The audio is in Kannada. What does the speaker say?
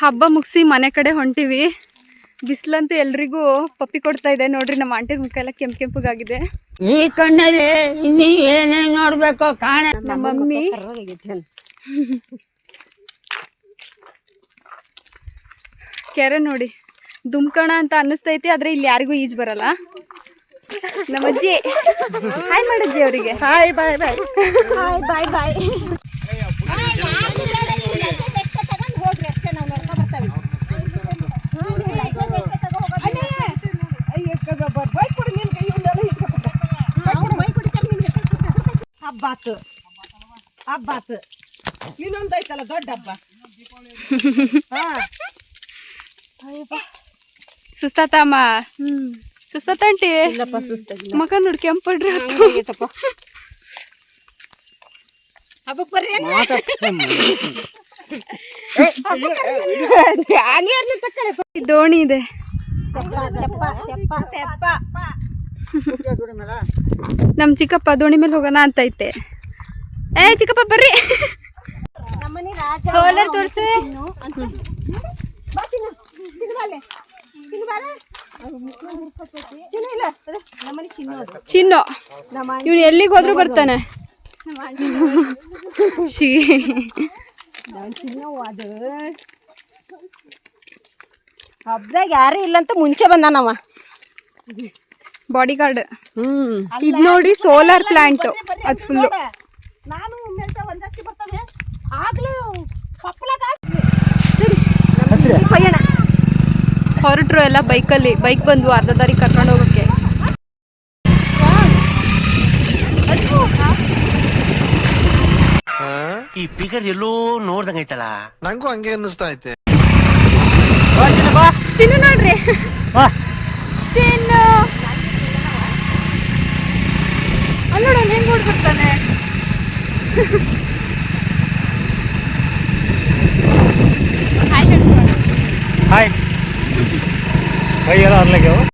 ಹಬ್ಬ ಮುಗಿಸಿ ಮನೆ ಕಡೆ ಹೊಂಟಿವಿ. ಬಿಸಿಲಂತೂ ಎಲ್ರಿಗೂ ಪಪ್ಪಿ ಕೊಡ್ತಾ ಇದೆ. ನೋಡ್ರಿ ನಮ್ಮ ಆಂಟಿರ್ ಮುಖ ಎಲ್ಲ ಕೆಂಪಗಾಗಿದೆ. ಈ ಕಣ್ಣಲ್ಲಿ ಇನ್ನೀ ಏನೇನ್ ನೋಡ್ಬೇಕು ಕಾಣ. ನಮ್ಮ ಮಮ್ಮಿ ಕೆರೆ ನೋಡಿ ದುಮ್ಕಣ ಅಂತ ಅನ್ನಿಸ್ತೈತಿ, ಆದ್ರೆ ಇಲ್ಲಿ ಯಾರಿಗೂ ಈಜ್ ಬರಲ್ಲ. ನಮ್ಮ ಅಜ್ಜಿ ಹಾಯ್ ಮಾಡಜ್ಜಿ ಅವರಿಗೆ. ಬಾಯ್ ಬಾಯ್ ಬಾಯ್ ಬಾಯ್ ಬಾಯ್. ಹಬ್ಬಾತು ಹಬ್ಬಾತು ಇನ್ನೊಂದೈತಲ್ಲ ದೊಡ್ಡ ಹಬ್ಬ. ಸುಸ್ತಾತಮ್ಮ ಸುಸ್ತಾತಂಟಿ ಮಕ ನೋಡಿ ಕೆಂಪಡ್ರಿ ಹಬ್ಬಕ್ಕೆ ಬರ್ರಿ. ದೋಣಿ ಇದೆ. ನಮ್ ಚಿಕ್ಕಪ್ಪ ದೋಣಿ ಮೇಲೆ ಹೋಗೋಣ ಅಂತೈತೆ. ಏ ಚಿಕ್ಕಪ್ಪ ಬರ್ರಿ. ಸೋಲಾರ್ ತೋರ್ಸಿ. ಚಿನ್ನು ಇವ್ನು ಎಲ್ಲಿಗೆ ಹೋದ್ರು ಬರ್ತಾನೆ. ಹಬ್ಬದಾಗ ಯಾರು ಇಲ್ಲಂತ ಮುಂಚೆ ಬಂದಾನವ ಬಾಡಿ ಗಾರ್ಡ್. ಇದ್ ನೋಡಿ ಸೋಲಾರ್ ಪ್ಲಾಂಟ್ ಅದ್ ಫುಲ್. ಹೊರಟ್ರು ಎಲ್ಲ ಬೈಕಲ್ಲಿ. ಬೈಕ್ ಬಂದ್ವು ಅರ್ಧ ದಾರಿ ಕರ್ಕೊಂಡು ಹೋಗಕ್ಕೆ. ಈ ಫಿಗರ್ ಎಲ್ಲೋ ನೋಡ್ದಂಗೈತಲ್ಲ. ನಂಗೂ ಹಂಗೆ ಅನ್ನಿಸ್ತಾ ಐತೆ. ಚಿನ್ನು ನೋಡ್ರಿ ಚಿನ್ನು ಅಲ್ಲಿ ನೋಡ ಹೆಂಗ್ ಓಡ್ಬಿಡ್ತಾನೆ. ಹಾಯ್ ಕೈ ಎಲ್ಲ ಅರ್ಲಾಗ್ಯಾವ.